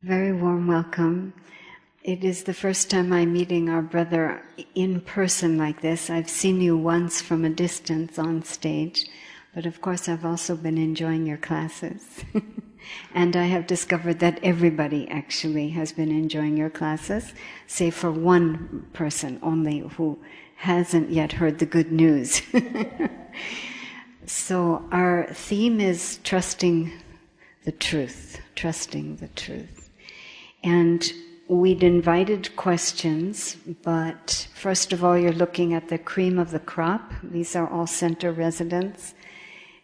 Very warm welcome. It is the first time I'm meeting our brother in person like this. I've seen you once from a distance on stage, but of course I've also been enjoying your classes. And I have discovered that everybody actually has been enjoying your classes, save for one person only who hasn't yet heard the good news. So our theme is trusting the truth, trusting the truth. And we'd invited questions, but first of all, you're looking at the cream of the crop. These are all center residents.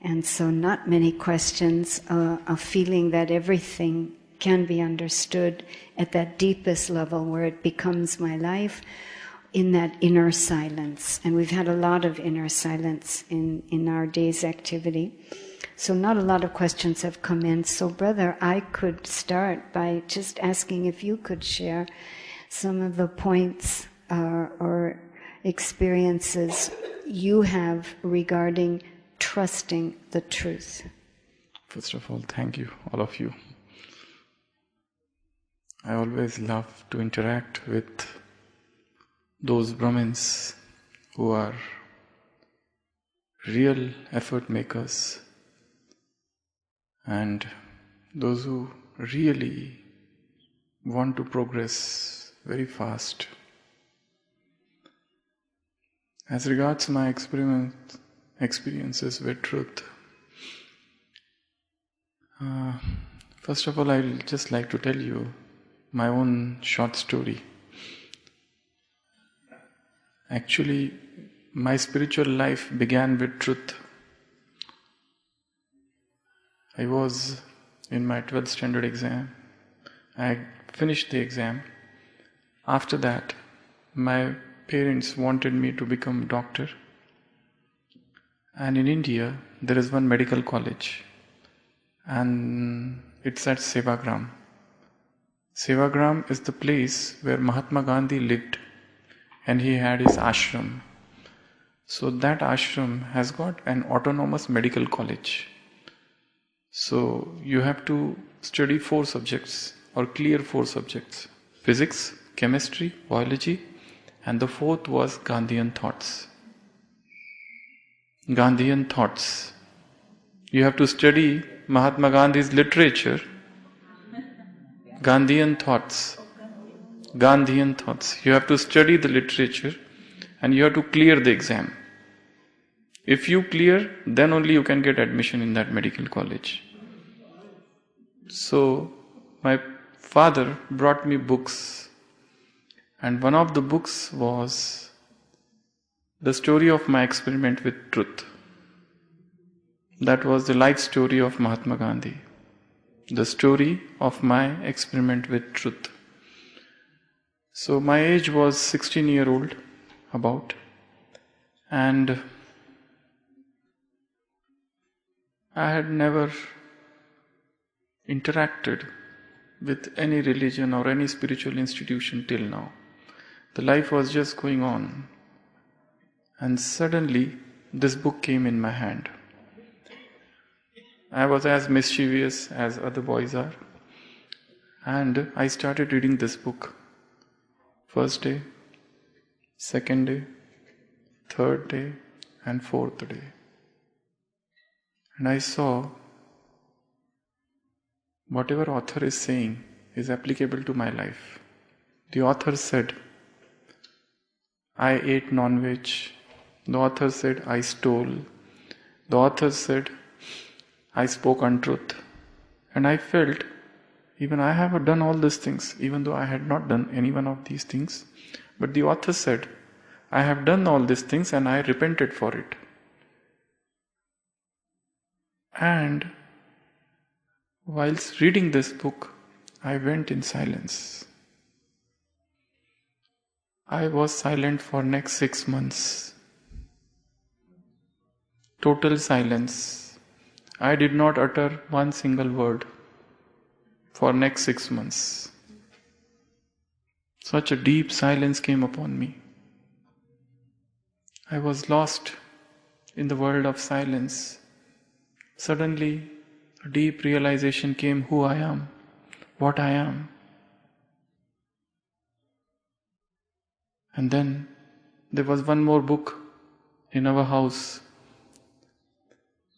And so not many questions, a feeling that everything can be understood at that deepest level where it becomes my life, in that inner silence. And we've had a lot of inner silence in our day's activity. So not a lot of questions have come in. So brother, I could start by just asking if you could share some of the points or experiences you have regarding trusting the truth. First of all, thank you, all of you. I always love to interact with those Brahmins who are real effort makers and those who really want to progress very fast. As regards my experiences with truth, first of all, I'll just like to tell you my own short story. Actually, my spiritual life began with truth. I was in my 12th standard exam. I finished the exam. After that, my parents wanted me to become a doctor. And in India, there is one medical college. And it's at Sevagram. Sevagram is the place where Mahatma Gandhi lived. And he had his ashram. So that ashram has got an autonomous medical college. So you have to study 4 subjects or clear 4 subjects: physics, chemistry, biology, and the 4th was Gandhian thoughts. Gandhian thoughts. You have to study Mahatma Gandhi's literature. Gandhian thoughts. Gandhian thoughts. You have to study the literature and you have to clear the exam. If you clear, then only you can get admission in that medical college. So, my father brought me books, and one of the books was the story of my experiment with truth. That was the life story of Mahatma Gandhi. The story of my experiment with truth. So, my age was 16-year-old, about, and I had never interacted with any religion or any spiritual institution till now. The life was just going on. And suddenly, this book came in my hand. I was as mischievous as other boys are. And I started reading this book. First day, second day, third day, and fourth day. And I saw whatever author is saying is applicable to my life. The author said, I ate non-veg. The author said, I stole. The author said, I spoke untruth. And I felt, even I have done all these things, even though I had not done any one of these things. But the author said, I have done all these things and I repented for it. And whilst reading this book, I went in silence. I was silent for next 6 months. Total silence. I did not utter one single word for next 6 months. Such a deep silence came upon me. I was lost in the world of silence. Suddenly, a deep realization came who I am, what I am. And then there was one more book in our house.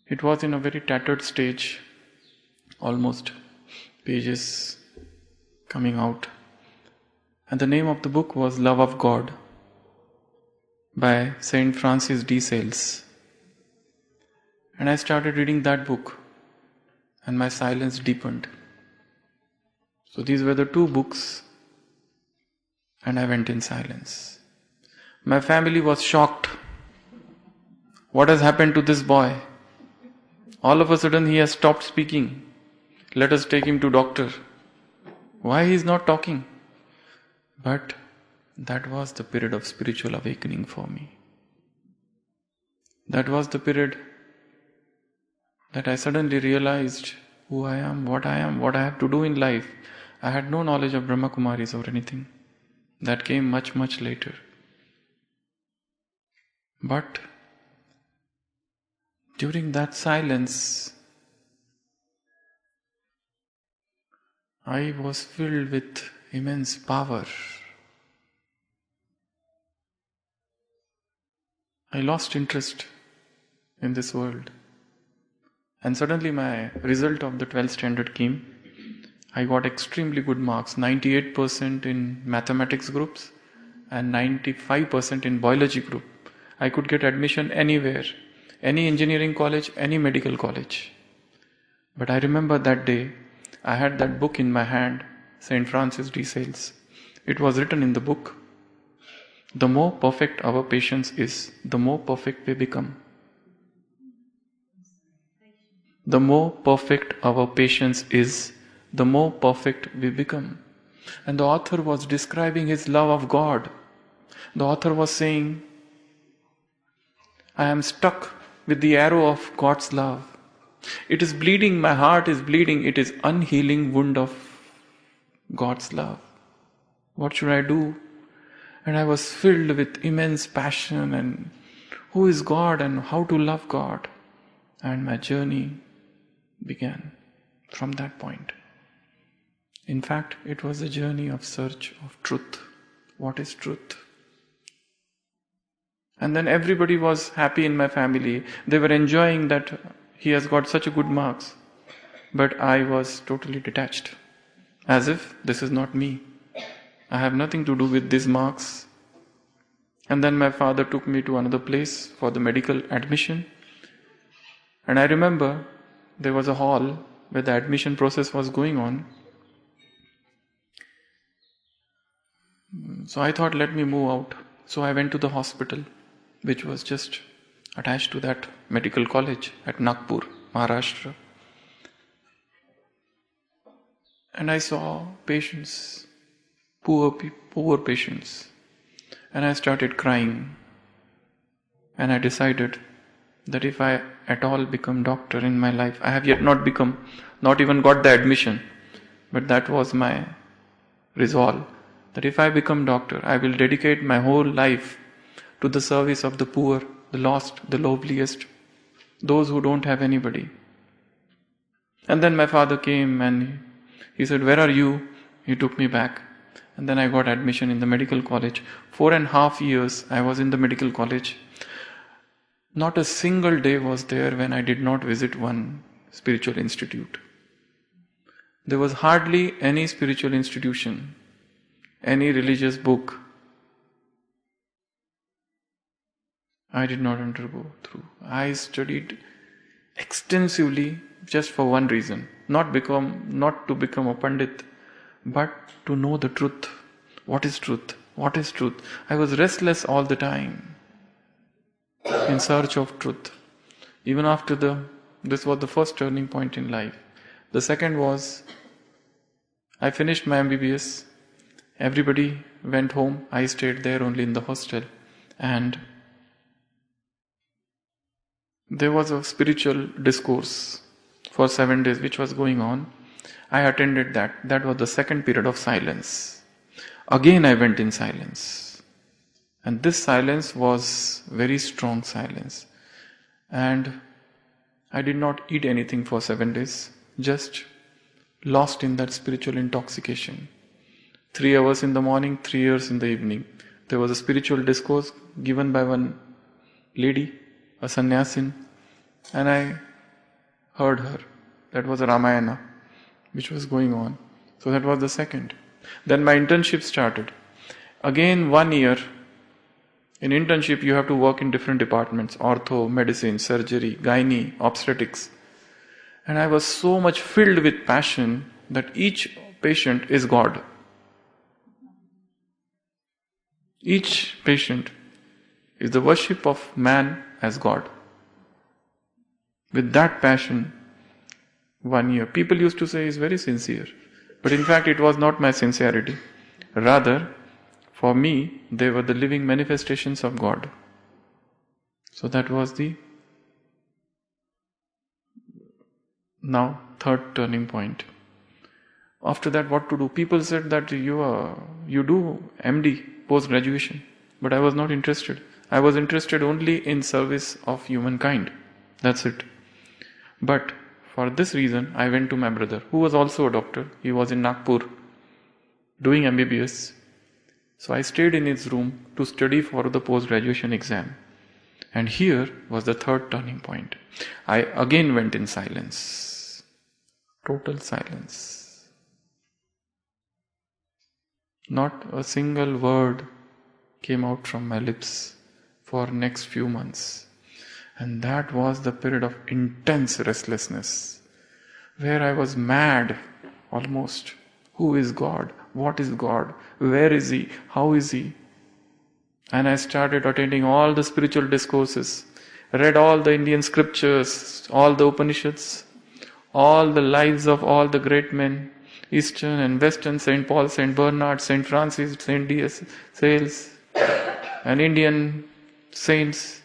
It was in a very tattered stage, almost pages coming out. And the name of the book was Love of God by Saint Francis de Sales. And I started reading that book and my silence deepened. So these were the two books and I went in silence. My family was shocked. What has happened to this boy? All of a sudden he has stopped speaking. Let us take him to doctor. Why he is not talking? But that was the period of spiritual awakening for me. That was the period that I suddenly realized who I am, what I have to do in life. I had no knowledge of Brahma Kumaris or anything. That came much, much later. But during that silence, I was filled with immense power. I lost interest in this world. And suddenly my result of the 12th standard came. I got extremely good marks, 98% in mathematics groups and 95% in biology group. I could get admission anywhere, any engineering college, any medical college. But I remember that day, I had that book in my hand, Saint Francis de Sales. It was written in the book, the more perfect our patience is, the more perfect we become. The more perfect our patience is, the more perfect we become. And the author was describing his love of God. The author was saying, I am stuck with the arrow of God's love. It is bleeding, my heart is bleeding, it is unhealing wound of God's love. What should I do? And I was filled with immense passion and who is God and how to love God. And my journey began from that point. In fact, it was a journey of search of truth. What is truth? And then everybody was happy in my family. They were enjoying that he has got such a good marks. But I was totally detached. As if this is not me. I have nothing to do with these marks. And then my father took me to another place for the medical admission. And I remember there was a hall where the admission process was going on. So I thought, let me move out. So I went to the hospital, which was just attached to that medical college at Nagpur, Maharashtra. And I saw patients, poor patients. And I started crying. And I decided that if I at all become doctor in my life, I have yet not become, not even got the admission. But that was my resolve, that if I become doctor, I will dedicate my whole life to the service of the poor, the lost, the lowliest, those who don't have anybody. And then my father came and he said, where are you? He took me back. And then I got admission in the medical college. 4.5 years I was in the medical college. Not a single day was there when I did not visit one spiritual institute. There was hardly any spiritual institution, any religious book I did not undergo through. I studied extensively just for one reason, not to become a pandit, but to know the truth. What is truth? What is truth? I was restless all the time in search of truth. Even after this was the first turning point in life. The second was, I finished my MBBS. Everybody went home. I stayed there only in the hostel. And there was a spiritual discourse for 7 days which was going on. I attended that. That was the second period of silence. Again I went in silence. And this silence was very strong silence. And I did not eat anything for 7 days. Just lost in that spiritual intoxication. 3 hours in the morning, 3 hours in the evening. There was a spiritual discourse given by one lady, a sannyasin, and I heard her. That was a Ramayana, which was going on. So that was the second. Then my internship started. Again 1 year. In internship you have to work in different departments, ortho, medicine, surgery, gynae, obstetrics. And I was so much filled with passion that each patient is God. Each patient is the worship of man as God. With that passion, 1 year. People used to say he's very sincere. But in fact it was not my sincerity. Rather, for me, they were the living manifestations of God. So that was the now third turning point. After that, what to do? People said that you do MD, post-graduation. But I was not interested. I was interested only in service of humankind. That's it. But for this reason, I went to my brother, who was also a doctor. He was in Nagpur doing MBBS. So I stayed in his room to study for the post-graduation exam. And here was the third turning point. I again went in silence. Total silence. Not a single word came out from my lips for next few months. And that was the period of intense restlessness, where I was mad almost. Who is God? What is God? Where is He? How is He? And I started attending all the spiritual discourses, read all the Indian scriptures, all the Upanishads, all the lives of all the great men, Eastern and Western, St. Paul, St. Bernard, St. Francis, St. D.S. Sales, and Indian saints.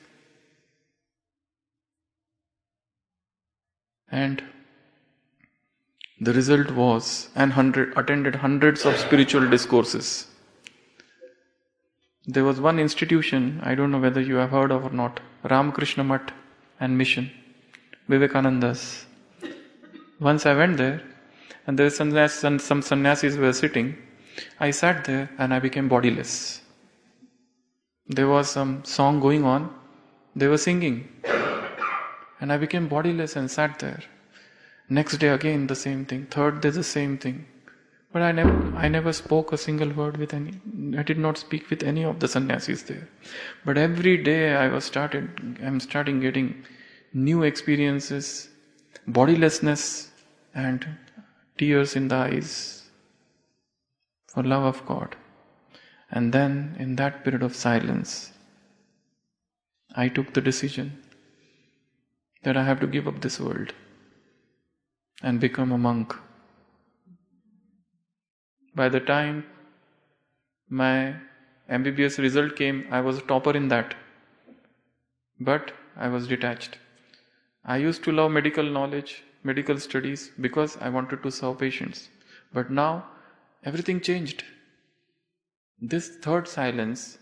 And the result was, attended hundreds of spiritual discourses. There was one institution, I don't know whether you have heard of or not, Ramakrishna Math and Mission, Vivekananda's. Once I went there, and there were some sannyasis were sitting. I sat there and I became bodiless. There was some song going on, they were singing. And I became bodiless and sat there. Next day again the same thing. Third day the same thing. But I never spoke a single word with any. I did not speak with any of the sannyasis there. But every day I'm starting getting new experiences, bodilessness and tears in the eyes for love of God. And then in that period of silence, I took the decision that I have to give up this world and become a monk. By the time my MBBS result came, I was a topper in that. But I was detached. I used to love medical knowledge, medical studies, because I wanted to serve patients. But now, everything changed. This third silence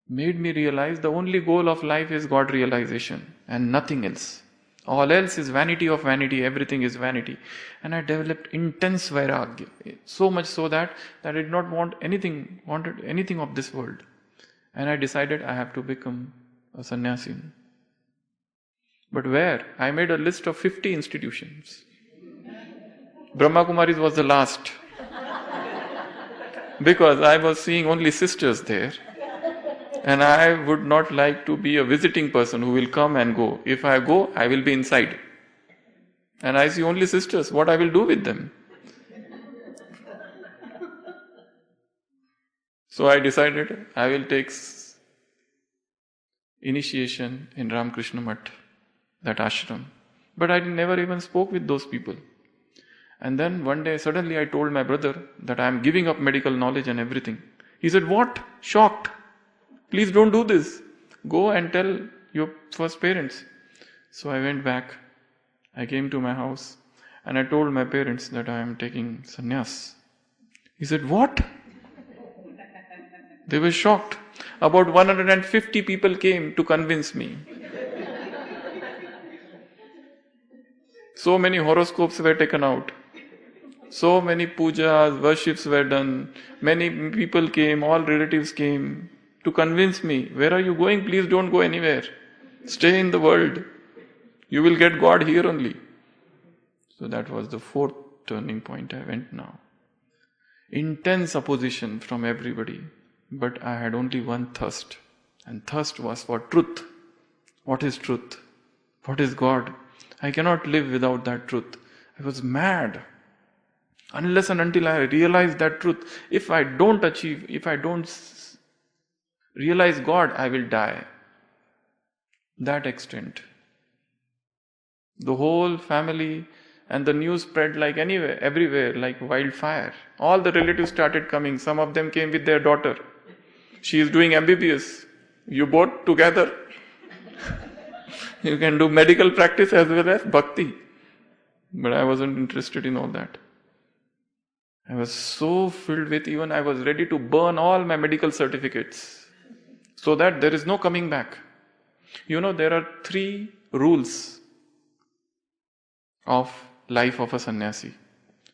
made me realize the only goal of life is God realization and nothing else. All else is vanity of vanity, everything is vanity. And I developed intense vairagya, so much so that I did not wanted anything of this world. And I decided I have to become a sannyasin. But where? I made a list of 50 institutions. Brahma Kumaris was the last. Because I was seeing only sisters there. And I would not like to be a visiting person who will come and go. If I go, I will be inside. And I see only sisters. What I will do with them? So I decided I will take initiation in Ramakrishna Math, that ashram. But I never even spoke with those people. And then one day suddenly I told my brother that I am giving up medical knowledge and everything. He said, "What? Shocked. Please don't do this. Go and tell your first parents." So I went back. I came to my house and I told my parents that I am taking sannyas. He said, "What?" They were shocked. About 150 people came to convince me. So many horoscopes were taken out. So many pujas, worships were done. Many people came, all relatives came to convince me, where are you going? Please don't go anywhere. Stay in the world. You will get God here only. So that was the fourth turning point I went now. Intense opposition from everybody. But I had only one thirst. And thirst was for truth. What is truth? What is God? I cannot live without that truth. I was mad. Unless and until I realize that truth, if I don't realize God, I will die. That extent. The whole family and the news spread like everywhere, like wildfire. All the relatives started coming. Some of them came with their daughter. She is doing MBBS. You both together. You can do medical practice as well as bhakti. But I wasn't interested in all that. I was so filled with, even I was ready to burn all my medical certificates so that there is no coming back. There are 3 rules of life of a sannyasi.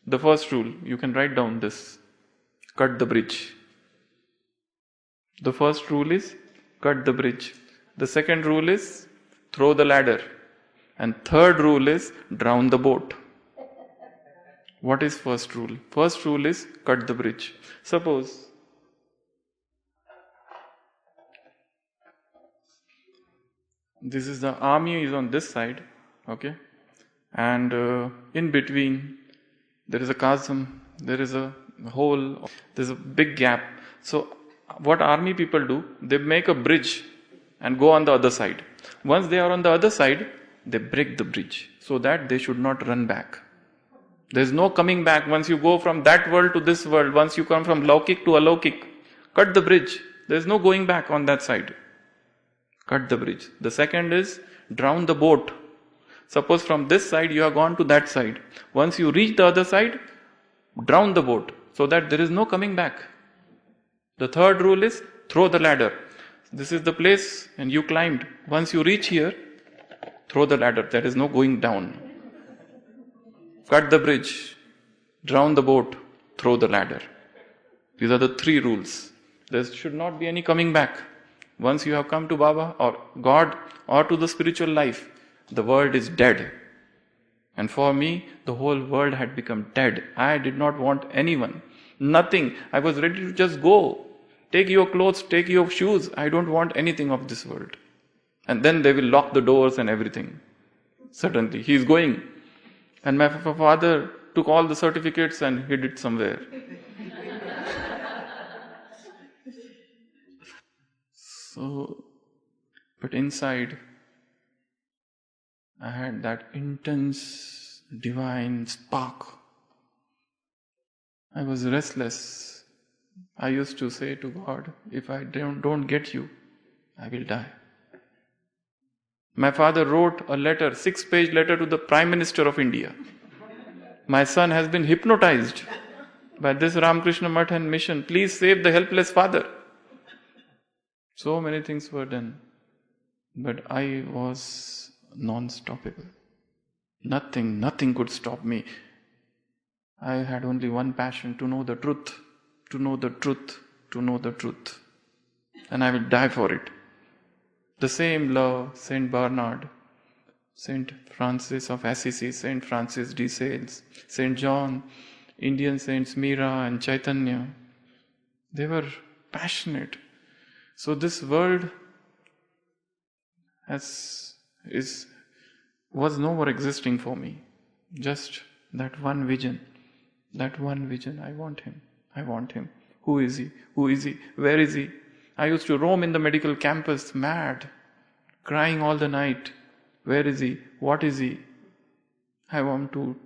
The first rule, you can write down this: cut the bridge. The first rule is cut the bridge. The second rule is throw the ladder. And third rule is drown the boat. What is first rule? First rule is cut the bridge. Suppose this is the army is on this side, okay? And in between there is a chasm, there is a hole, there is a big gap. So what army people do, they make a bridge and go on the other side. Once they are on the other side, they break the bridge so that they should not run back. There is no coming back. Once you go from that world to this world, once you come from Laukik to Alaukik, cut the bridge. There is no going back on that side. Cut the bridge. The second is drown the boat. Suppose from this side you have gone to that side. Once you reach the other side, drown the boat so that there is no coming back. The third rule is throw the ladder. This is the place and you climbed. Once you reach here, throw the ladder. There is no going down. Cut the bridge, drown the boat, throw the ladder. These are the 3 rules. There should not be any coming back. Once you have come to Baba or God or to the spiritual life, the world is dead. And for me, the whole world had become dead. I did not want anyone, nothing. I was ready to just go. Take your clothes, take your shoes. I don't want anything of this world. And then they will lock the doors and everything. Suddenly, he is going. And my father took all the certificates and hid it somewhere. But inside, I had that intense, divine spark. I was restless. I used to say to God, if I don't get you, I will die. My father wrote a letter, 6-page letter to the Prime Minister of India. My son has been hypnotized by this Ramakrishna Math and mission. Please save the helpless father. So many things were done. But I was non-stoppable. Nothing could stop me. I had only one passion, to know the truth, to know the truth, to know the truth. And I will die for it. The same love, Saint Bernard, Saint Francis of Assisi, Saint Francis de Sales, Saint John, Indian Saints Meera and Chaitanya, they were passionate. So this world was no more existing for me. Just that one vision. I want him. Who is he? Where is he? I used to roam in the medical campus, mad, crying all the night. Where is he? What is he? I want to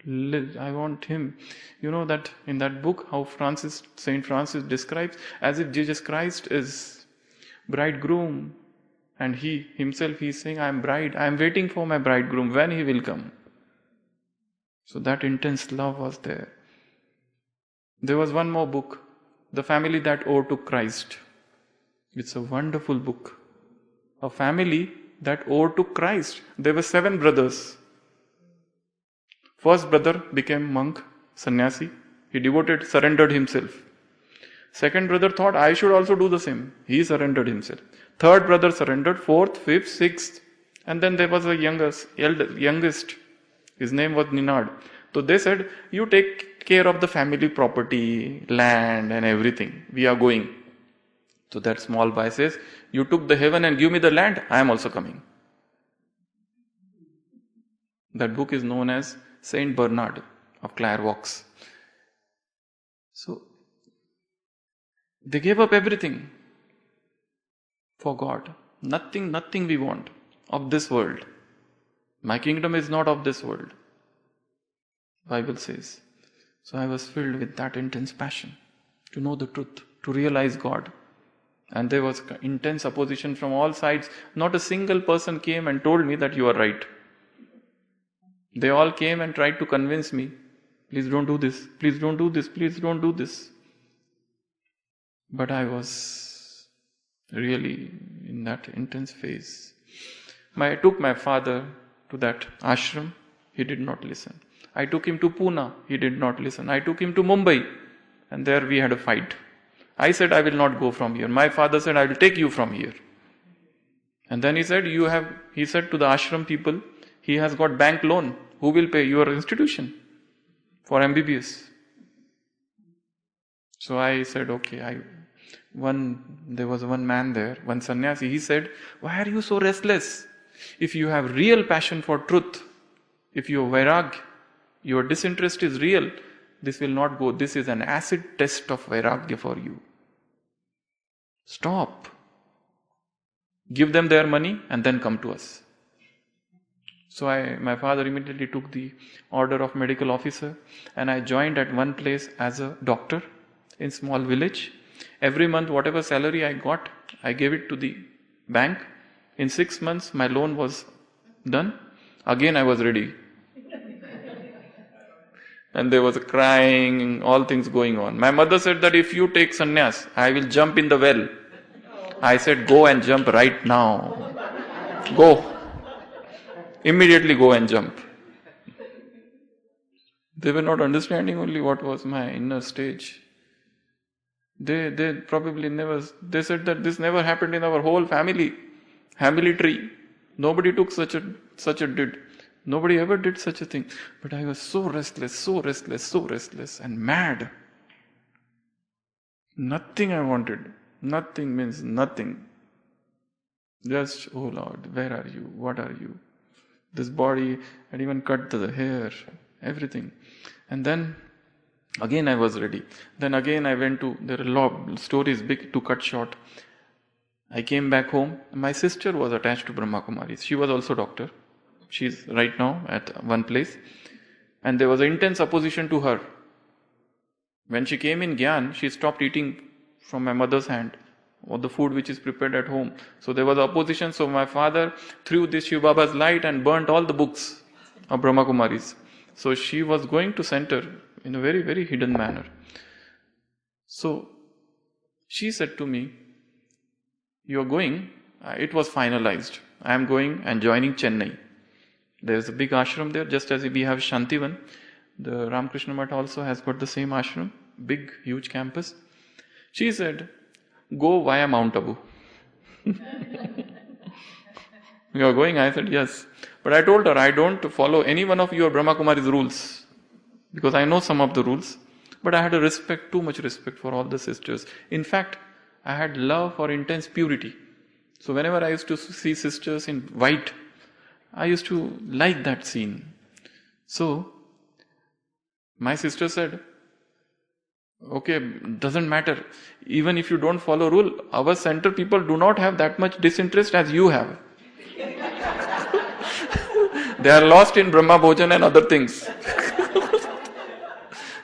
live. I want him. You know that in that book, how Saint Francis describes as if Jesus Christ is bridegroom, and he himself is saying, I am bride. I am waiting for my bridegroom when he will come. So that intense love was there. There was one more book, The Family That Overtook Christ. It's a wonderful book. A family that overtook Christ. There were 7 brothers. First brother became monk. sannyasi. He surrendered himself. Second brother thought, I should also do the same. He surrendered himself. Third brother surrendered. Fourth, fifth, sixth. And then there was a youngest. His name was Ninad. So they said, you take care of the family property, land and everything. We are going. So that small boy says, you took the heaven and give me the land. I am also coming. That book is known as Saint Bernard of Clairvaux. So they gave up everything for God. Nothing we want of this world. My kingdom is not of this world. Bible says. So I was filled with that intense passion to know the truth, to realize God. And there was intense opposition from all sides. Not a single person came and told me that you are right. They all came and tried to convince me, please don't do this, please don't do this, please don't do this. But I was really in that intense phase. I took my father to that ashram. He did not listen. I took him to Pune. He did not listen. I took him to Mumbai. And there we had a fight. I said, I will not go from here. My father said, I will take you from here. And then he said, he said to the ashram people, he has got bank loan. Who will pay your institution for MBBS? So I said, okay. There was one man there, one sannyasi. He said, why are you so restless? If you have real passion for truth, if your vairagya, your disinterest is real, this will not go. This is an acid test of vairagya for you. Stop. Give them their money and then come to us. So my father immediately took the order of medical officer and I joined at one place as a doctor in small village. Every month whatever salary I got, I gave it to the bank. In 6 months my loan was done. Again I was ready. And there was a crying, all things going on. My mother said that if you take sannyas, I will jump in the well. I said, go and jump right now. Go. Immediately go and jump. They were not understanding only what was my inner stage. They probably they said that this never happened in our whole family tree. Nobody took such a did. Nobody ever did such a thing. But I was so restless and mad. Nothing I wanted. Nothing means nothing. Just, oh Lord, where are you? What are you? This body, and even cut the hair, everything. And then, again I was ready. Then again I went to, there are a lot of stories big to cut short. I came back home. My sister was attached to Brahma Kumaris. She was also doctor. She's right now at one place. And there was intense opposition to her. When she came in Gyan, she stopped eating from my mother's hand or the food which is prepared at home. So there was opposition. So my father threw this Shiva Baba's light and burnt all the books of Brahma Kumaris. So she was going to center in a very, very hidden manner. So she said to me, you are going? It was finalized. I am going and joining Chennai. There is a big ashram there, just as we have Shantivan. The Ramakrishna Math also has got the same ashram, big, huge campus. She said, go via Mount Abu. You are going? I said, yes. But I told her, I don't follow any one of your Brahma Kumaris rules. Because I know some of the rules. But I had too much respect for all the sisters. In fact, I had love for intense purity. So whenever I used to see sisters in white, I used to like that scene. So, my sister said, okay, doesn't matter. Even if you don't follow rule, our center people do not have that much disinterest as you have. They are lost in Brahma Bhojan and other things.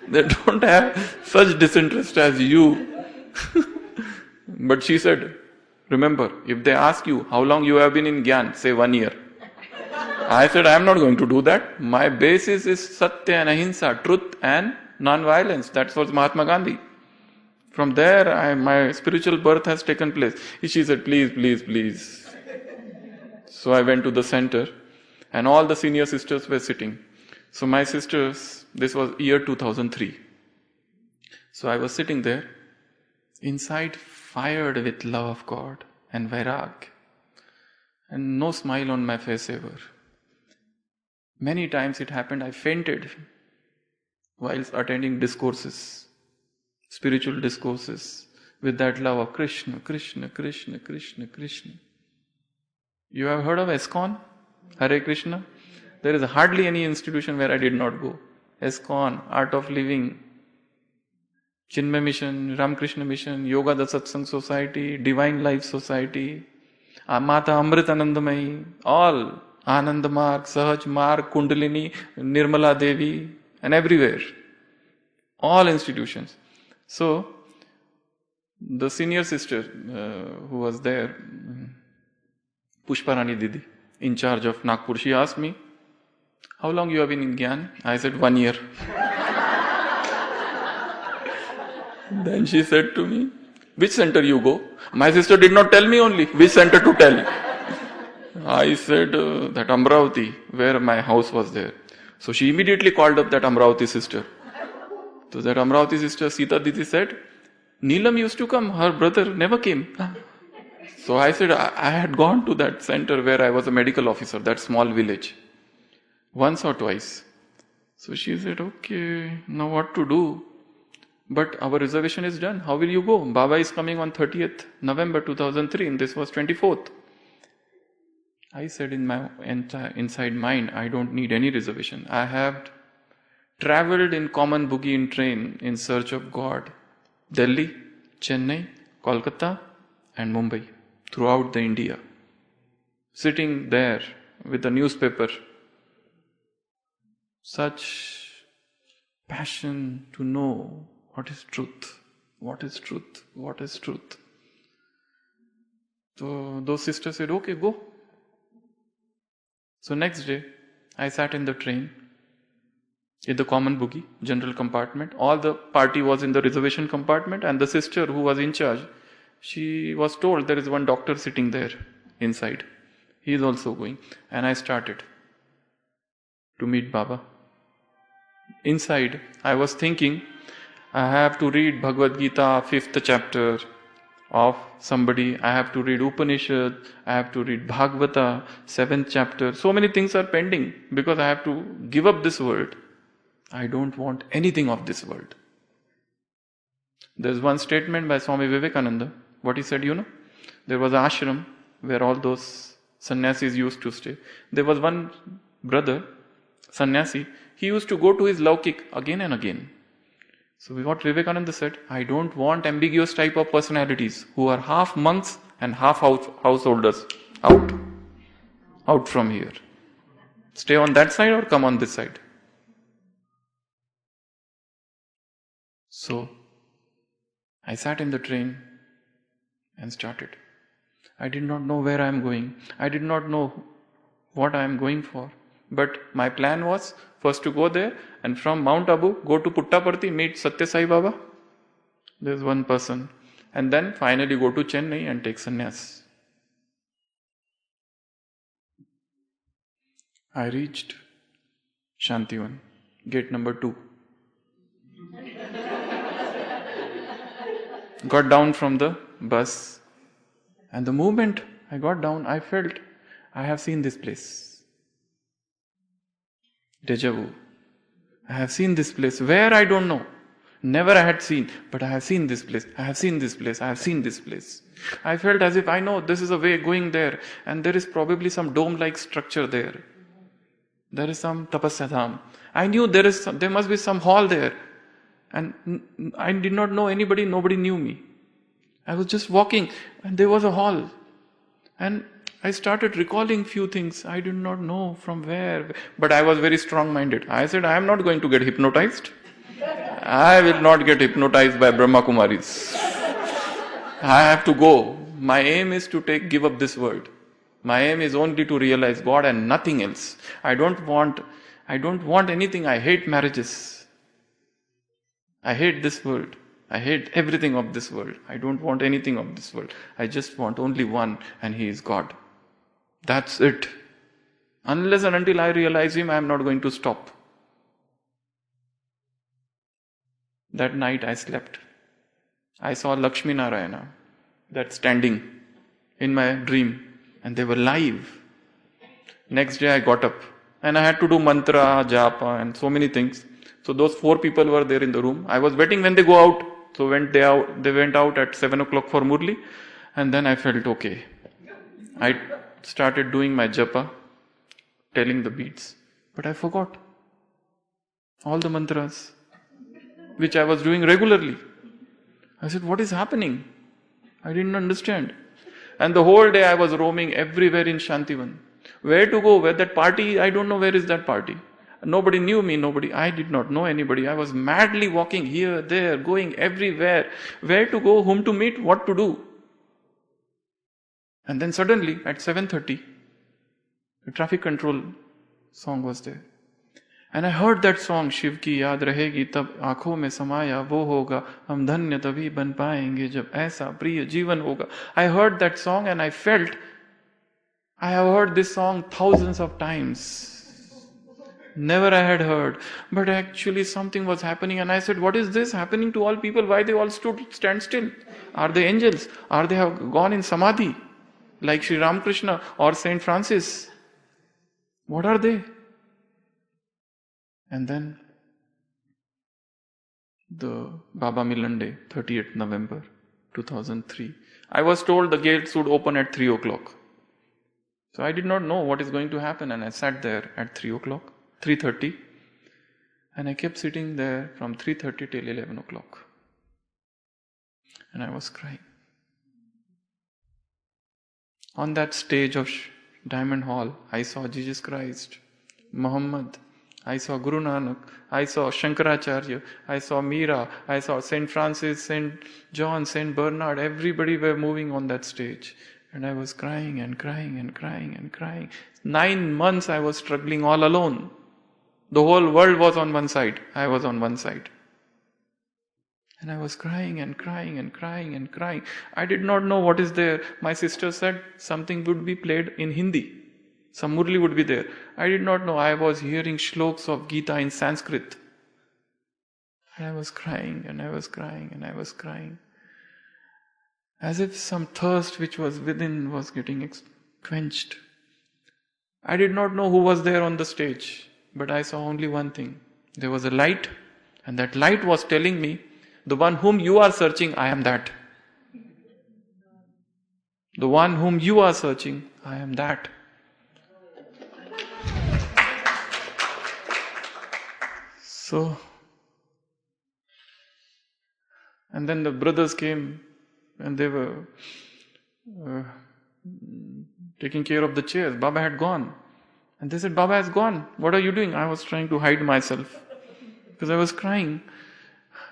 They don't have such disinterest as you. But she said, remember, if they ask you how long you have been in Gyan, say 1 year. I said, I am not going to do that. My basis is Satya and Ahimsa, truth and non-violence. That's what Mahatma Gandhi. From there, my spiritual birth has taken place. She said, please, please, please. So I went to the center and all the senior sisters were sitting. So my sisters, this was year 2003. So I was sitting there, inside fired with love of God and Vairag, and no smile on my face ever. Many times it happened, I fainted whilst attending discourses, spiritual discourses, with that love of Krishna, Krishna, Krishna, Krishna, Krishna. You have heard of ISKCON? Hare Krishna? There is hardly any institution where I did not go. ISKCON, Art of Living, Chinmay Mission, Ramakrishna Mission, Yoga the Satsang Society, Divine Life Society, Mata Amrit Anandamayi, all, Anand Marg, Sahaj Marg, Kundalini, Nirmala Devi, and everywhere. All institutions. So, the senior sister who was there, Pushparani Didi, in charge of Nagpur, she asked me, how long you have been in Gyan? I said, 1 year. Then she said to me, which center you go? My sister did not tell me only which center to tell. I said that Amravati, where my house was there. So she immediately called up that Amravati sister. So that Amravati sister, Sita Didi, said, Neelam used to come, her brother never came. So I said, I had gone to that center where I was a medical officer, that small village, once or twice. So she said, okay, now what to do? But our reservation is done. How will you go? Baba is coming on 30th November 2003 and this was 24th. I said in my inside mind, I don't need any reservation. I have traveled in common bogie in train in search of God. Delhi, Chennai, Kolkata and Mumbai, throughout the India. Sitting there with a newspaper. Such passion to know what is truth, what is truth, what is truth. So those sisters said, okay, go. So next day, I sat in the train, in the common bogie, general compartment. All the party was in the reservation compartment and the sister who was in charge, she was told there is one doctor sitting there inside. He is also going. And I started to meet Baba. Inside, I was thinking, I have to read Bhagavad Gita, 5th chapter of somebody. I have to read Upanishad. I have to read Bhagavata, 7th chapter. So many things are pending because I have to give up this world. I don't want anything of this world. There's one statement by Swami Vivekananda. What he said, there was an ashram where all those sannyasis used to stay. There was one brother, sannyasi, he used to go to his laukik again and again. So what Vivekananda said, I don't want ambiguous type of personalities who are half monks and half householders. Out from here. Stay on that side or come on this side. So I sat in the train and started. I did not know where I am going. I did not know what I am going for. But my plan was first to go there and from Mount Abu go to Puttaparthi, meet Satya Sai Baba. There's one person. And then finally go to Chennai and take sannyas. I reached Shantivan, gate number 2. Got down from the bus. And the moment I got down, I felt I have seen this place. Deja vu. I have seen this place. Where I don't know. Never I had seen. But I have seen this place. I have seen this place. I have seen this place. I felt as if I know this is a way going there. And there is probably some dome-like structure there. There is some tapasya. I knew there must be some hall there. And I did not know anybody. Nobody knew me. I was just walking and there was a hall. And I started recalling few things. I did not know from where. But I was very strong-minded. I said, I am not going to get hypnotized. I will not get hypnotized by Brahma Kumaris. I have to go. My aim is to give up this world. My aim is only to realize God and nothing else. I don't want anything. I hate marriages. I hate this world. I hate everything of this world. I don't want anything of this world. I just want only one, and He is God. That's it. Unless and until I realize Him, I am not going to stop. That night I slept. I saw Lakshmi Narayana, that standing in my dream, and they were live. Next day I got up and I had to do mantra, japa and so many things. So those 4 people were there in the room. I was waiting when they go out. So when they went out at 7 o'clock for Murli, and then I felt okay. I started doing my japa, telling the beads, but I forgot all the mantras, which I was doing regularly. I said, what is happening? I didn't understand. And the whole day I was roaming everywhere in Shantivan. Where to go? Where that party? I don't know where is that party. Nobody knew me, I did not know anybody. I was madly walking here, there, going everywhere. Where to go, whom to meet, what to do. And then suddenly at 7:30, the traffic control song was there. And I heard that song, Shiv ki yaad rahegi tab aankhon mein samaya wo hoga, hum dhanya tabhi ban paenge jab aisa priya jeevan hoga. I heard that song and I felt, I have heard this song thousands of times. Never I had heard. But actually something was happening and I said, what is this happening to all people? Why they all stand still? Are they angels? Are they have gone in samadhi? Like Sri Ramakrishna or Saint Francis? What are they? And then the Baba Milan Day, 30th November 2003. I was told the gates would open at 3 o'clock. So I did not know what is going to happen and I sat there at 3 o'clock. 3:30, and I kept sitting there from 3:30 till 11 o'clock. And I was crying. On that stage of Diamond Hall, I saw Jesus Christ, Muhammad, I saw Guru Nanak, I saw Shankaracharya, I saw Meera, I saw Saint Francis, Saint John, Saint Bernard. Everybody were moving on that stage. And I was crying and crying and crying and crying. 9 months I was struggling all alone. The whole world was on one side. I was on one side. And I was crying and crying and crying and crying. I did not know what is there. My sister said something would be played in Hindi. Some Murli would be there. I did not know. I was hearing shloks of Gita in Sanskrit. And I was crying and I was crying and I was crying. As if some thirst which was within was getting quenched. I did not know who was there on the stage. But I saw only one thing. There was a light, and that light was telling me, the one whom you are searching, I am that. The one whom you are searching, I am that. So, and then the brothers came, and they were taking care of the chairs. Baba had gone. And they said, Baba has gone. What are you doing? I was trying to hide myself because I was crying.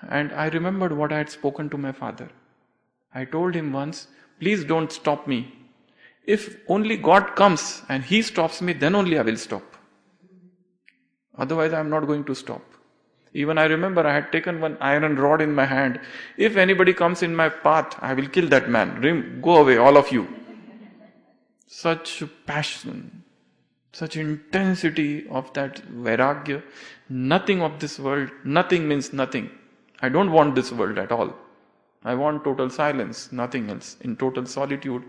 And I remembered what I had spoken to my father. I told him once, please don't stop me. If only God comes and He stops me, then only I will stop. Otherwise I am not going to stop. Even I remember I had taken one iron rod in my hand. If anybody comes in my path, I will kill that man. Go away, all of you. Such passion. Such intensity of that vairagya, nothing of this world, nothing means nothing. I don't want this world at all. I want total silence, nothing else. In total solitude,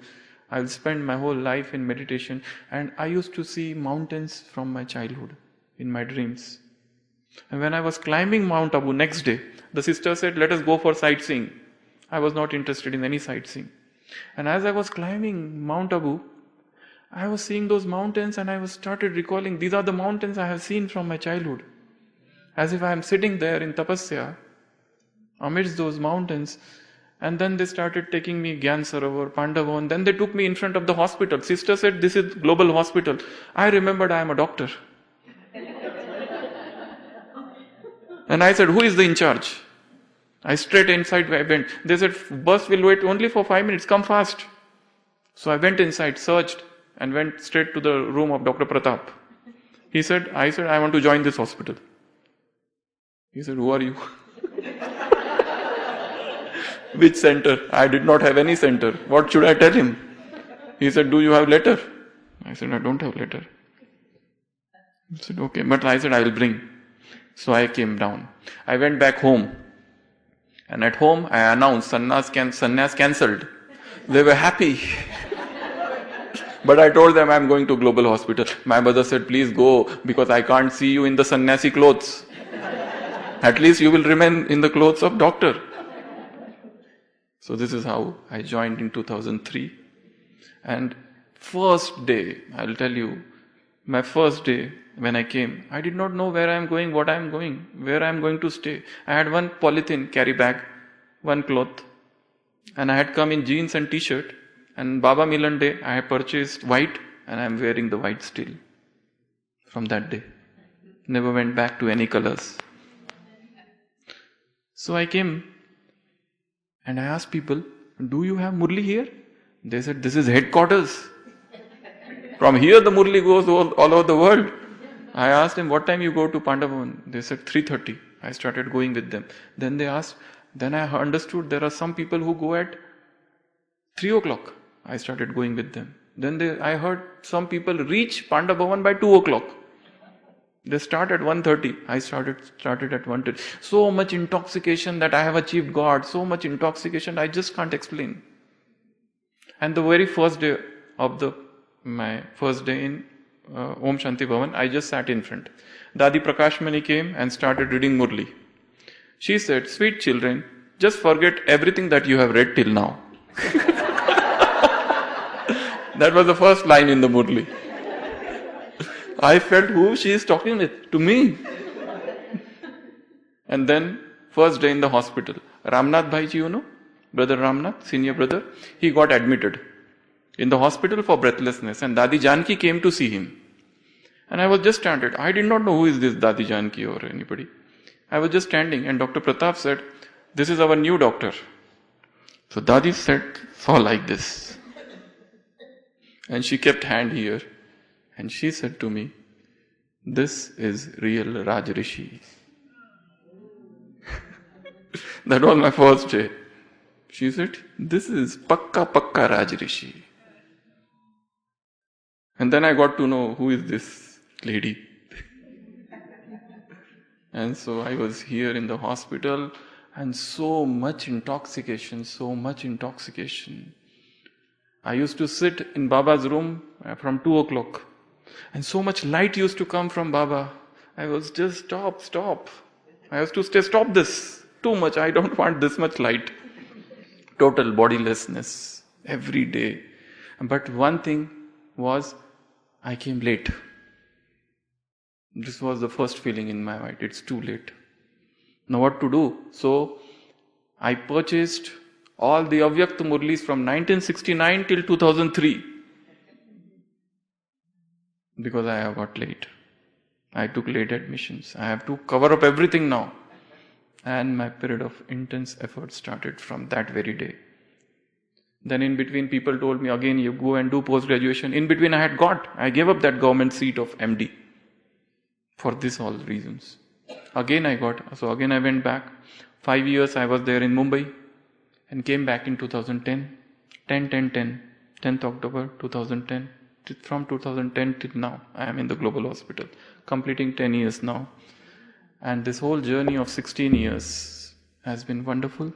I'll spend my whole life in meditation. And I used to see mountains from my childhood, in my dreams. And when I was climbing Mount Abu next day, the sister said, let us go for sightseeing. I was not interested in any sightseeing. And as I was climbing Mount Abu, I was seeing those mountains and I started recalling, these are the mountains I have seen from my childhood. As if I am sitting there in Tapasya, amidst those mountains, and then they started taking me Gyan, Sarovar, Pandavavan, then they took me in front of the hospital. Sister said, this is global hospital. I remembered I am a doctor. And I said, who is the in charge? I straight inside went. They said, bus will wait only for 5 minutes, come fast. So I went inside, searched, and went straight to the room of Dr. Pratap. I said, I want to join this hospital. He said, who are you? Which center? I did not have any center. What should I tell him? He said, do you have letter? I said, I don't have letter. He said, okay. But I said, I will bring. So I came down. I went back home. And at home, I announced sannyas cancelled. They were happy. But I told them I'm going to global hospital. My mother said, please go, because I can't see you in the sannyasi clothes. At least you will remain in the clothes of doctor. So this is how I joined in 2003. And first day, I'll tell you, my first day when I came, I did not know where I am going, what I am going, where I am going to stay. I had one polythene carry bag, one cloth, and I had come in jeans and t-shirt. And Baba Milan Day, I had purchased white, and I am wearing the white still. From that day. Never went back to any colors. So I came, and I asked people, do you have Murli here? They said, this is headquarters. From here the Murli goes all over the world. I asked them, what time you go to Pandavavan? They said 3:30. I started going with them. Then they asked, then I understood there are some people who go at 3 o'clock. I started going with them. Then I heard some people reach Pandavavan by 2 o'clock. They start at 1:30. I started at 1:30. So much intoxication that I have achieved God. So much intoxication I just can't explain. And the very first day of my first day in Om Shanti Bhavan, I just sat in front. Dadi Prakashmani came and started reading Murli. She said, sweet children, just forget everything that you have read till now. That was the first line in the Murli. I felt who she is talking with, to me. And then, first day in the hospital, Ramnath Bhaiji, you know, brother Ramnath, senior brother, he got admitted in the hospital for breathlessness, and Dadi Janki came to see him. And I was just standing. I did not know who is this Dadi Janki or anybody. I was just standing, and Dr. Pratap said, this is our new doctor. So Dadi saw like this. And she kept hand here. And she said to me, this is real Raj Rishi. That was my first day. She said, this is pakka Raj Rishi. And then I got to know who is this lady. And so I was here in the hospital, and so much intoxication. I used to sit in Baba's room from 2 o'clock. And so much light used to come from Baba. I was just, stop. I used to say, stop this. Too much. I don't want this much light. Total bodilessness every day. But one thing was, I came late. This was the first feeling in my mind. It's too late. Now what to do? So, I purchased all the Avyakta Murlis from 1969 till 2003. Because I have got late. I took late admissions. I have to cover up everything now. And my period of intense effort started from that very day. Then in between, people told me, again you go and do post-graduation. In between I gave up that government seat of MD. For this all reasons. Again I went back. 5 years I was there in Mumbai. And came back in 2010. 10th October 2010. From 2010 till now, I am in the global hospital. Completing 10 years now. And this whole journey of 16 years has been wonderful.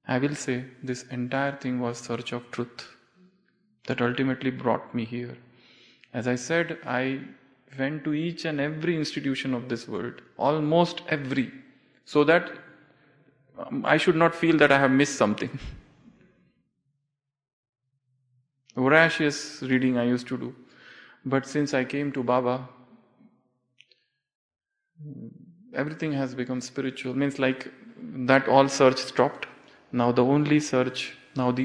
I will say this entire thing was search of truth that ultimately brought me here. As I said, I went to each and every institution of this world, almost every, so that I should not feel that I have missed something. Voracious reading I used to do. But since I came to Baba, everything has become spiritual. Means like that all search stopped. Now the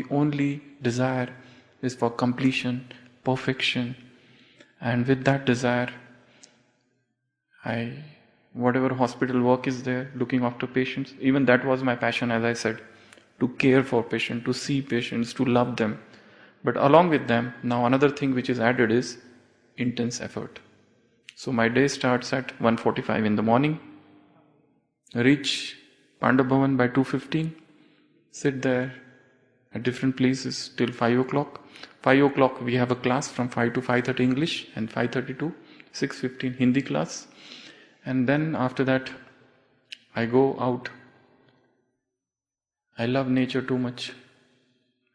only desire is for completion, perfection. And with that desire, whatever hospital work is there, looking after patients, even that was my passion, as I said, to care for patients, to see patients, to love them. But along with them, now another thing which is added is intense effort. So my day starts at 1:45 in the morning, reach Pandavavan by 2:15, sit there at different places till 5 o'clock. 5 o'clock we have a class from 5 to 5:30 English, and 5:30 to 6:15 Hindi class. And then after that, I go out I love nature too much,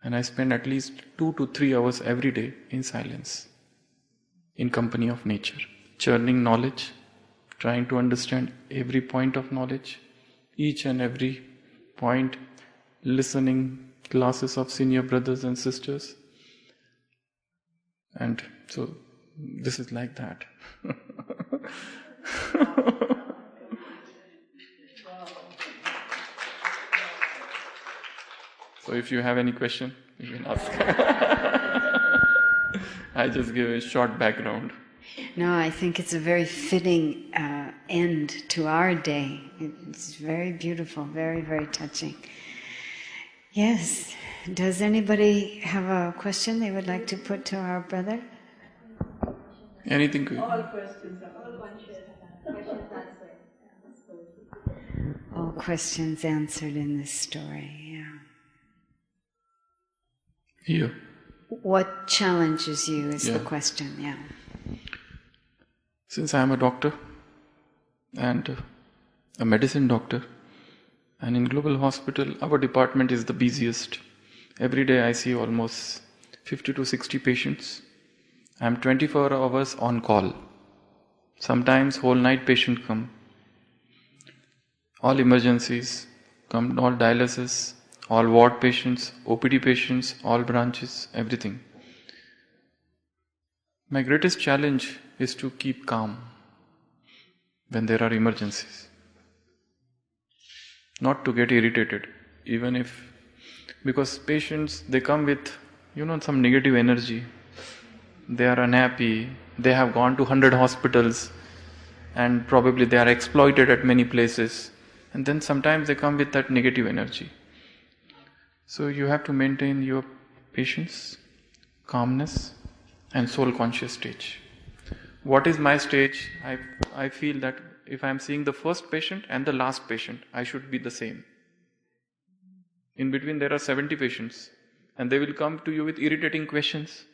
and I spend at least 2 to 3 hours every day in silence, in company of nature, churning knowledge, trying to understand every point of knowledge, each and every point, listening classes of senior brothers and sisters. And so this is like that. So if you have any question, you can ask. I just give a short background. No, I think it's a very fitting end to our day. It's very beautiful, very, very touching. Yes. Does anybody have a question they would like to put to our brother? Anything? All questions answered. All questions answered in this story, yeah. Here. What challenges you is the Yeah. question, yeah. Since I am a doctor and a medicine doctor, and in global hospital, our department is the busiest. Every day I see almost 50 to 60 patients. I am 24 hours on call. Sometimes whole night patient come. All emergencies come, all dialysis, all ward patients, OPD patients, all branches, everything. My greatest challenge is to keep calm when there are emergencies. Not to get irritated, even if, because patients, they come with, some negative energy. They are unhappy, they have gone to 100 hospitals, and probably they are exploited at many places. And then sometimes they come with that negative energy. So you have to maintain your patience, calmness, and soul conscious stage. What is my stage? I feel that if I am seeing the first patient and the last patient, I should be the same. In between there are 70 patients, and they will come to you with irritating questions.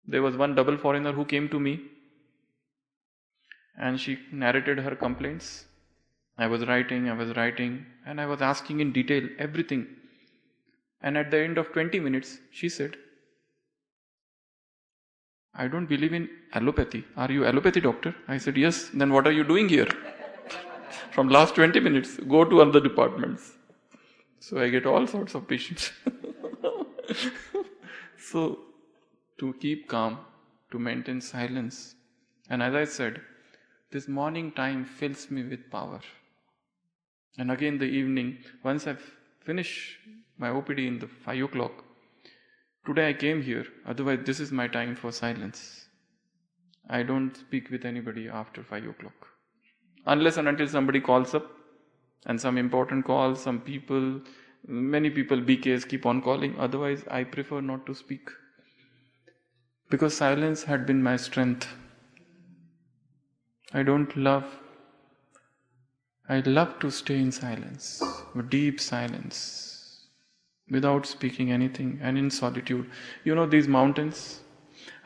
There was one double foreigner who came to me, and she narrated her complaints. I was writing, and I was asking in detail everything. And at the end of 20 minutes, she said, I don't believe in allopathy. Are you allopathy doctor? I said, yes. Then what are you doing here? From last 20 minutes, go to other departments. So I get all sorts of patients. So, to keep calm, to maintain silence. And as I said, this morning time fills me with power. And again the evening, once I finish my OPD in the 5 o'clock, today I came here, otherwise this is my time for silence. I don't speak with anybody after 5 o'clock. Unless and until somebody calls up, and some important calls, some people, many people, BKs keep on calling, otherwise I prefer not to speak. Because silence had been my strength. I love to stay in silence, deep silence, without speaking anything, and in solitude. These mountains?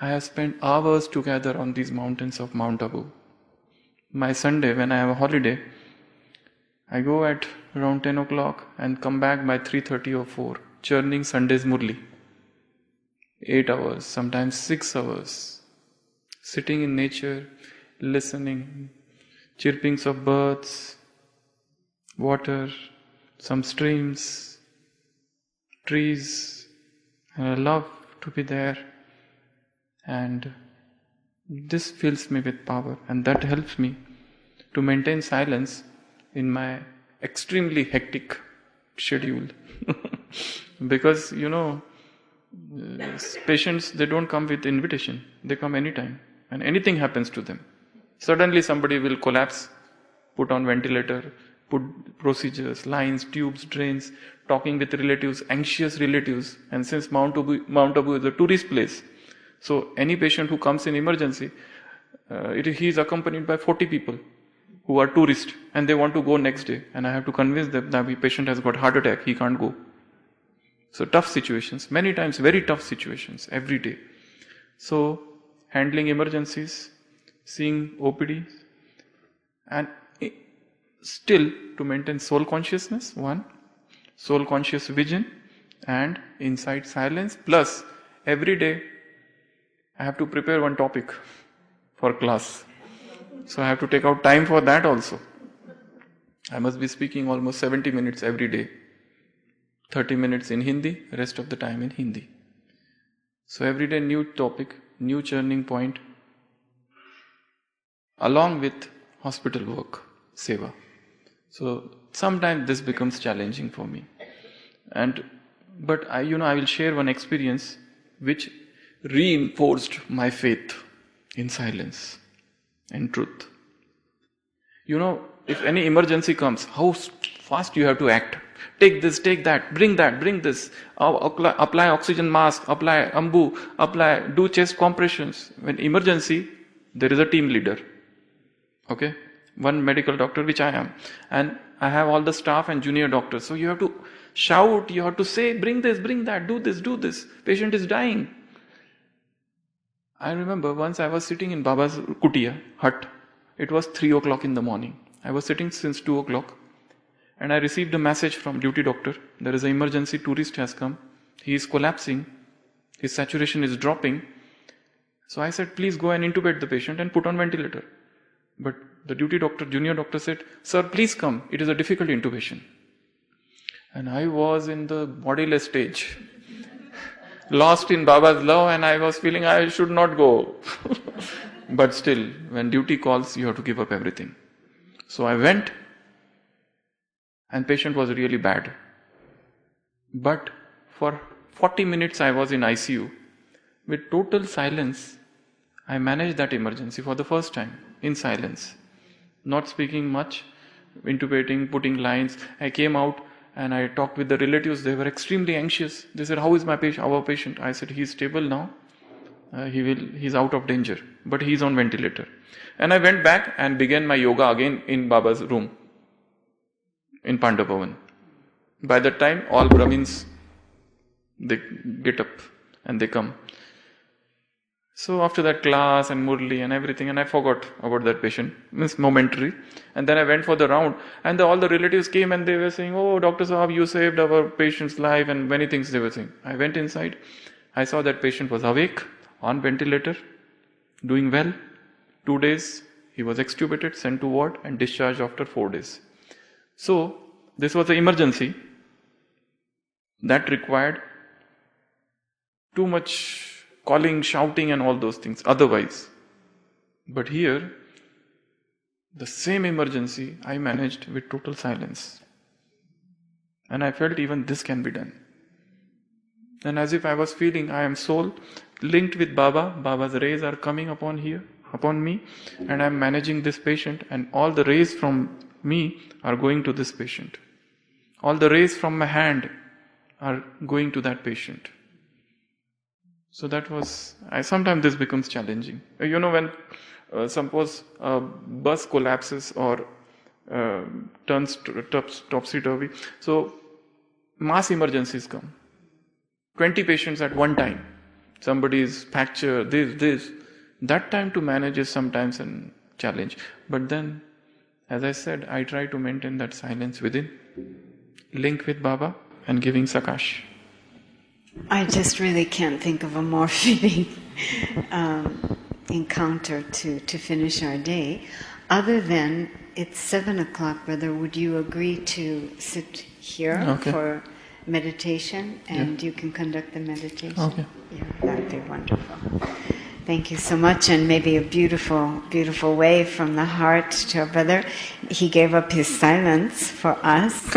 I have spent hours together on these mountains of Mount Abu. My Sunday, when I have a holiday, I go at around 10 o'clock and come back by 3:30 or 4, churning Sunday's Murli. 8 hours, sometimes 6 hours, sitting in nature, listening, chirpings of birds, water, some streams, trees, and I love to be there, and this fills me with power, and that helps me to maintain silence in my extremely hectic schedule. Because patients, they don't come with invitation, they come anytime, and anything happens to them. Suddenly somebody will collapse, put on ventilator, put procedures, lines, tubes, drains, talking with relatives, anxious relatives. And since Mount Abu is a tourist place, so any patient who comes in emergency, he is accompanied by 40 people who are tourists, and they want to go next day, and I have to convince them that the patient has got heart attack, he can't go. So tough situations, many times very tough situations every day. So handling emergencies, seeing OPD, and still to maintain soul consciousness, one. soul conscious vision and inside silence. Plus, every day I have to prepare one topic for class. So I have to take out time for that also. I must be speaking almost 70 minutes every day. 30 minutes in Hindi, rest of the time in Hindi. So every day new topic, new churning point, along with hospital work, seva. So sometimes this becomes challenging for me. But I will share one experience which reinforced my faith in silence and truth. If any emergency comes, how fast you have to act. Take this, take that, bring this, apply oxygen mask, apply ambu, do chest compressions. When emergency, there is a team leader. Okay? One medical doctor, which I am. And I have all the staff and junior doctors. So you have to shout, you have to say, bring this, bring that, do this. Patient is dying. I remember once I was sitting in Baba's kutia, hut. It was 3 o'clock in the morning. I was sitting since 2 o'clock. And I received a message from duty doctor. There is an emergency, tourist has come. He is collapsing. His saturation is dropping. So I said, please go and intubate the patient and put on ventilator. But the duty doctor, junior doctor said, sir, please come. It is a difficult intubation. And I was in the bodiless stage. Lost in Baba's love, and I was feeling I should not go. But still, when duty calls, you have to give up everything. So I went, and patient was really bad. But for 40 minutes I was in ICU. With total silence, I managed that emergency for the first time, in silence. Not speaking much, intubating, putting lines. I came out and I talked with the relatives. They were extremely anxious. They said, how is our patient? I said, he's stable now. He's out of danger, but he's on ventilator. And I went back and began my yoga again in Baba's room, in Pandavavan. By that time, all Brahmins, they get up and they come. So after that class and Murli and everything, and I forgot about that patient, means momentary. And then I went for the round, and all the relatives came and they were saying, oh, Dr. Sahab, you saved our patient's life, and many things they were saying. I went inside, I saw that patient was awake, on ventilator, doing well. 2 days, he was extubated, sent to ward, and discharged after 4 days. So, this was an emergency that required too much calling, shouting and all those things otherwise. But here, the same emergency I managed with total silence. And I felt even this can be done. And as if I was feeling I am soul linked with Baba, Baba's rays are coming upon me, and I am managing this patient, and all the rays from me are going to this patient. All the rays from my hand are going to that patient. So that was, sometimes this becomes challenging. When suppose a bus collapses or turns topsy-turvy, so mass emergencies come. 20 patients at one time. Somebody is fractured, this. That time to manage is sometimes a challenge. But then, as I said, I try to maintain that silence within, link with Baba and giving Sakash. I just really can't think of a more fitting encounter to finish our day, other than it's 7 o'clock, brother. Would you agree to sit here for meditation, and you can conduct the meditation? Okay. Yeah, that'd be wonderful. Thank you so much, and maybe a beautiful, beautiful way from the heart to our brother. He gave up his silence for us.